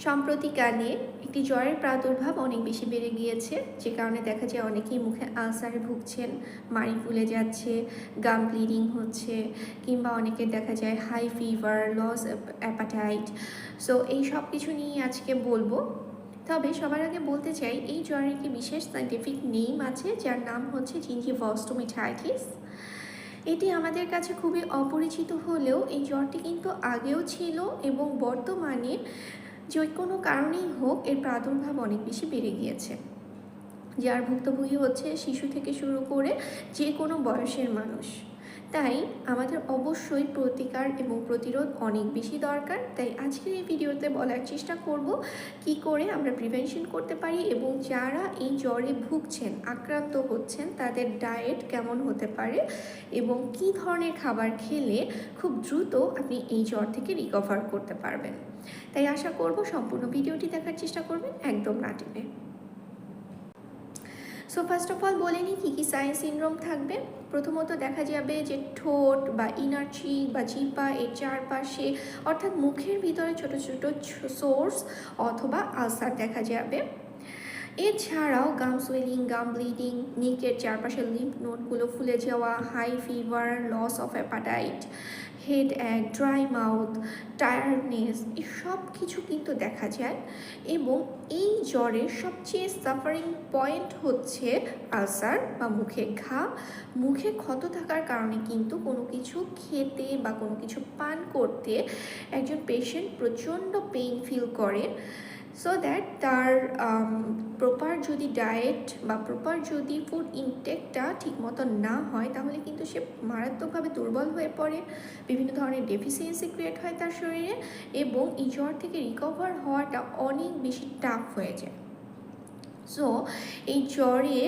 সম্প্রতিকালে একটি জ্বরের প্রাদুর্ভাব অনেক বেশি বেড়ে গিয়েছে, যে কারণে দেখা যায় অনেকেই মুখে আলসারে ভুগছেন, মাড়ি ফুলে যাচ্ছে, গাম ব্লিডিং হচ্ছে, কিংবা অনেকের দেখা যায় high fever, loss appetite. So এই সব কিছু নিয়ে আজকে বলবো। তবে সবার আগে বলতে চাই, এই জ্বরের একটি বিশেষ সাইন্টিফিক নেম আছে, যার নাম হচ্ছে জিঞ্জিভস্টোমিটাইটিস। এটি আমাদের কাছে খুবই অপরিচিত হলেও এই জ্বরটি কিন্তু আগেও ছিল এবং বর্তমানে যে কোনো কারণেই হোক এর প্রাদুর্ভাব অনেক বেশি বেড়ে গিয়েছে, যার ভুক্তভোগী হচ্ছে শিশু থেকে শুরু করে যে কোনো বয়সের মানুষ। তাই আমাদের অবশ্যই প্রতিকার এবং প্রতিরোধ অনেক বেশি দরকার। তাই আজকের এই ভিডিওতে বলার চেষ্টা করব কি করে আমরা প্রিভেনশন করতে পারি এবং যারা এই জ্বরে ভুগছেন, আক্রান্ত হচ্ছেন, তাদের ডায়েট কেমন হতে পারে এবং কি ধরনের খাবার খেলে খুব দ্রুত আপনি এই জ্বর থেকে রিকভার করতে পারবেন। তাই আশা করব সম্পূর্ণ ভিডিওটি দেখার চেষ্টা করবেন, একদম না টেনে। সো ফার্স্ট অফ অল বলে নিই কী কী সাইন সিনড্রোম থাকবে। প্রথমত দেখা যাবে যে ঠোঁট বা ইনার চিক বা জিহ্বা এর চারপাশে অর্থাৎ মুখের ভিতরে ছোট ছোট সোর্স অথবা আলসার দেখা যাবে। এছাড়াও গাম সুয়েলিং, গাম ব্লিডিং, নেকের চারপাশে লিম্ফ নোডগুলো ফুলে যাওয়া, high fever, loss of appetite, headache, dry mouth, tiredness, এসব কিছু কিন্তু দেখা যায়। এবং এই জ্বরের সবচেয়ে সাফারিং পয়েন্ট হচ্ছে আলসার বা মুখে ঘা। মুখে ক্ষত থাকার কারণে কিন্তু কোনো কিছু খেতে বা কোনো কিছু পান করতে একজন পেশেন্ট প্রচণ্ড পেইন ফিল করে। সো দ্যাট তার প্রপার যদি ডায়েট বা প্রপার যদি ফুড ইনটেকটা ঠিক মতো না হয়, তাহলে কিন্তু সে মারাত্মকভাবে দুর্বল হয়ে পড়ে, বিভিন্ন ধরনের ডেফিসিয়েন্সি ক্রিয়েট হয় তার শরীরে, এবং এই জ্বর থেকে রিকভার হওয়াটা অনেক বেশি টাফ হয়ে যায়। সো এই জ্বরে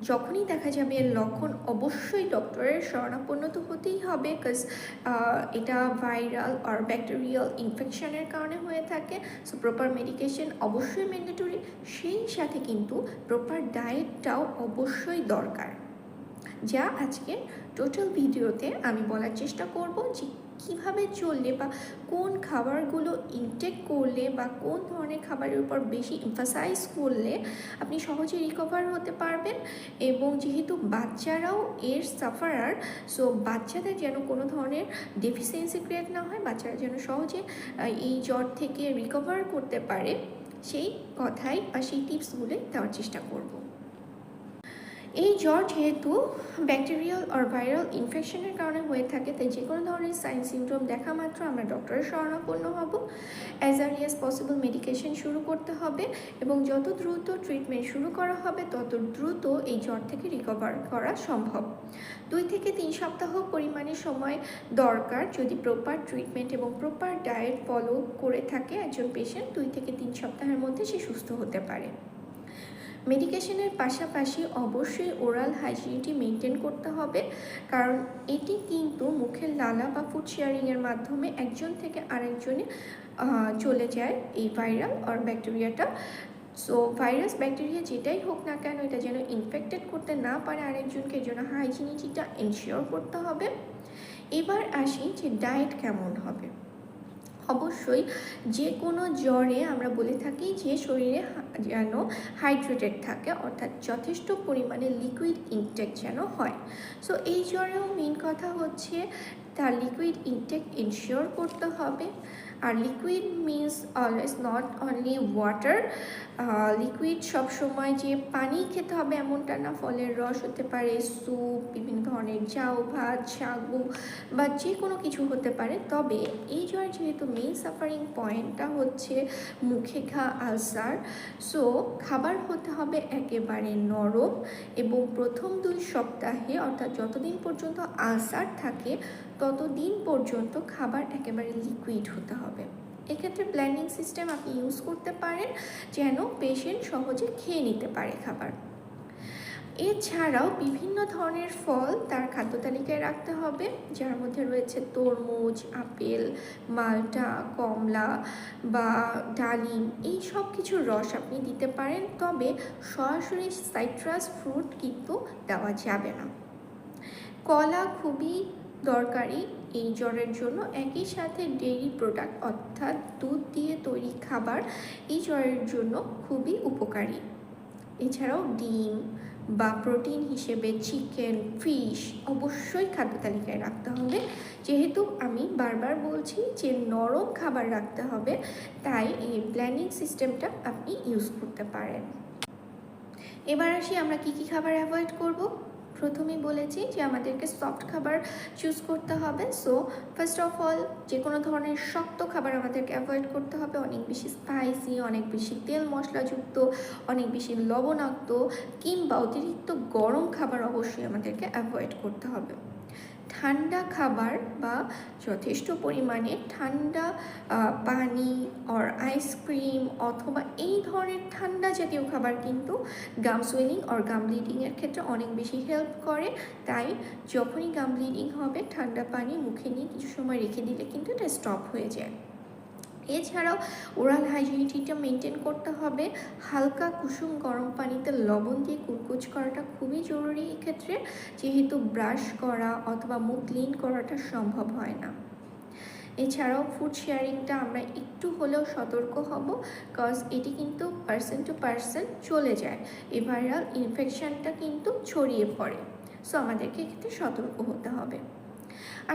যখনই দেখা যাবে এর লক্ষণ, অবশ্যই ডক্টরের শরণাপন্ন তো হতেই হবে, বিকজ এটা ভাইরাল আর ব্যাকটেরিয়াল ইনফেকশনের কারণে হয়ে থাকে। সো প্রপার মেডিকেশন অবশ্যই ম্যান্ডেটরি, সেই সাথে কিন্তু প্রপার ডায়েটটাও অবশ্যই দরকার, যা আজকে টোটাল ভিডিওতে আমি বলার চেষ্টা করব যে কীভাবে চললে বা কোন খাবারগুলো ইনটেক করলে বা কোন ধরনের খাবারের উপর বেশি এমফাসাইজ করলে আপনি সহজে রিকভার হতে পারবেন। এবং যেহেতু বাচ্চারাও এর সাফারার, সো বাচ্চাদের যেন কোনো ধরনের ডেফিসিয়েন্সি ক্রিয়েট না হয়, বাচ্চারা যেন সহজে এই জ্বর থেকে রিকভার করতে পারে, সেই কথাই বা সেই টিপসগুলো দেওয়ার চেষ্টা করব। এই জ্বর যেহেতু ব্যাকটেরিয়াল আর ভাইরাল ইনফেকশনের কারণে হয়ে থাকে, তাই যে কোনো ধরনের সাইন সিনড্রোম দেখা মাত্র আমরা ডক্টরের শরণাপন্ন হব। As early as possible medication শুরু করতে হবে এবং যত দ্রুত ট্রিটমেন্ট শুরু করা হবে তত দ্রুত এই জ্বর থেকে রিকভার করা সম্ভব। 2 থেকে 3 সপ্তাহ পরিমাণে সময় দরকার যদি প্রপার ট্রিটমেন্ট এবং প্রপার ডায়েট ফলো করে থাকে একজন পেশেন্ট। 2 থেকে 3 সপ্তাহের মধ্যে সে সুস্থ হতে পারে। মেডিকেশনের পাশাপাশি অবশ্যই ওরাল হাইজিনিটি মেনটেন করতে হবে, কারণ এটি কিন্তু মুখের লালা বা ফুড শেয়ারিংয়ের মাধ্যমে একজন থেকে আরেকজনে চলে যায় এই ভাইরাল আর ব্যাকটেরিয়াটা। সো ভাইরাস ব্যাকটেরিয়া যেটাই হোক না কেন, এটা যেন ইনফেক্টেড করতে না পারে আরেকজনকে, এর জন্য হাইজিনিটিটা এনশিওর করতে হবে। এবার আসি যে ডায়েট কেমন হবে। অবশ্যই যে কোনো জ্বরে আমরা বলে থাকি যে শরীরে যেন হাইড্রেটেড থাকে, অর্থাৎ যথেষ্ট পরিমাণে লিকুইড ইনটেক যেন হয়। সো এই জ্বরেও মেন কথা হচ্ছে তার লিকুইড ইনটেক এনশিওর করতে হবে। আর liquid means always not only water. Liquid সবসময় যে পানি খেতে হবে এমনটা না, ফলের রস হতে পারে, স্যুপ, বিভিন্ন ধরনের চাউ ভাত, সাগু বা যে কোনো কিছু হতে পারে। তবে এই জ্বর যেহেতু মেইন সাফারিং পয়েন্টটা হচ্ছে মুখে ঘা, আলসার, সো খাবার হতে হবে একেবারে নরম এবং প্রথম 2 সপ্তাহে অর্থাৎ যতদিন পর্যন্ত আলসার থাকে ততদিন পর্যন্ত খাবার একেবারে লিকুইড হতে হবে। এক্ষেত্রে ব্লেন্ডিং সিস্টেম আপনি ইউজ করতে পারেন যেন পেশেন্ট সহজে খেয়ে নিতে পারে খাবার। এছাড়াও বিভিন্ন ধরনের ফল তার খাদ্য তালিকায় রাখতে হবে, যার মধ্যে রয়েছে তরমুজ, আপেল, মাল্টা, কমলা বা ডালিম, এই সব কিছুর রস আপনি দিতে পারেন। তবে সরাসরি সাইট্রাস ফ্রুট কিন্তু দেওয়া যাবে না। কলা খুবই দরকারি এই জ্বরের জন্য। একই সাথে ডেইরি প্রোডাক্ট অর্থাৎ দুধ দিয়ে তৈরি খাবার এই জ্বরের জন্য খুবই উপকারী। এছাড়াও ডিম বা প্রোটিন হিসেবে চিকেন, ফিশ অবশ্যই খাদ্য তালিকায় রাখতে হবে। যেহেতু আমি বারবার বলছি যে নরম খাবার রাখতে হবে, তাই এই ব্লেন্ডিং সিস্টেমটা আপনি ইউজ করতে পারেন। এবার আসি আমরা কি কি খাবার অ্যাভয়েড করব। প্রথমেই বলেছি যে আমাদেরকে সফট খাবার চুজ করতে হবে। সো ফার্স্ট অফ অল যে কোনো ধরনের শক্ত খাবার আমাদেরকে অ্যাভয়েড করতে হবে। অনেক বেশি স্পাইসি, অনেক বেশি তেল মশলাযুক্ত, অনেক বেশি লবণাক্ত কিংবা অতিরিক্ত গরম খাবার অবশ্যই আমাদেরকে অ্যাভয়েড করতে হবে। ঠান্ডা খাবার বা যথেষ্ট পরিমাণে ঠান্ডা পানি অর আইসক্রিম অথবা এই ধরনের ঠান্ডা জাতীয় খাবার কিন্তু গাম সুয়েলিং অর গাম ব্লিডিংয়ের ক্ষেত্রে অনেক বেশি হেল্প করে। তাই যখনই গাম ব্লিডিং হবে ঠান্ডা পানি মুখে নিয়ে কিছু সময় রেখে দিলে কিন্তু এটা স্টপ হয়ে যায়। এছাড়াও ওরাল হাইজিনিটিটা মেনটেন করতে হবে। হালকা কুসুম গরম পানিতে লবণ দিয়ে কুলকুচ করাটা খুবই জরুরি এক্ষেত্রে, যেহেতু ব্রাশ করা অথবা মুখ ক্লিন করাটা সম্ভব হয় না। এছাড়াও ফুড শেয়ারিংটা আমরা একটু হলেও সতর্ক হব, কজ এটি কিন্তু পার্সন টু পার্সন চলে যায়, এই ভাইরাল ইনফেকশানটা কিন্তু ছড়িয়ে পড়ে। সো আমাদেরকে এক্ষেত্রে সতর্ক হতে হবে।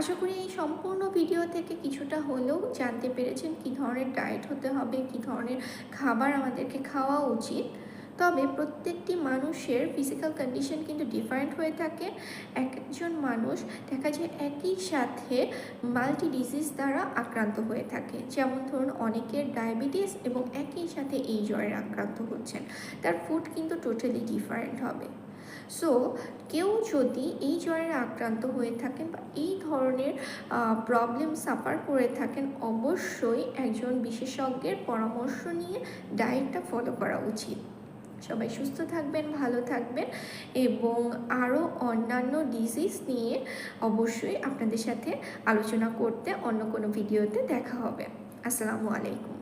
আশা করি এই সম্পূর্ণ ভিডিও থেকে কিছুটা হলেও জানতে পেরেছেন কী ধরনের ডায়েট হতে হবে, কী ধরনের খাবার আমাদেরকে খাওয়া উচিত। তবে প্রত্যেকটি মানুষের ফিজিক্যাল কন্ডিশন কিন্তু ডিফারেন্ট হয়ে থাকে। একজন মানুষ দেখা যায় একই সাথে মাল্টি ডিজিজ দ্বারা আক্রান্ত হয়ে থাকে। যেমন ধরুন অনেকের ডায়াবেটিস এবং একই সাথে এই জ্বরে আক্রান্ত হচ্ছেন, তার ফুড কিন্তু টোটালি ডিফারেন্ট হবে। সো কেউ যদি এই জ্বরের আক্রান্ত হয়ে থাকেন বা এই ধরনের প্রবলেম সাফার করে থাকেন, অবশ্যই একজন বিশেষজ্ঞের পরামর্শ নিয়ে ডায়েটটা ফলো করা উচিত। সবাই সুস্থ থাকবেন, ভালো থাকবেন এবং আরও অন্যান্য ডিজিজ নিয়ে অবশ্যই আপনাদের সাথে আলোচনা করতে অন্য কোনো ভিডিওতে দেখা হবে। আসসালামু আলাইকুম।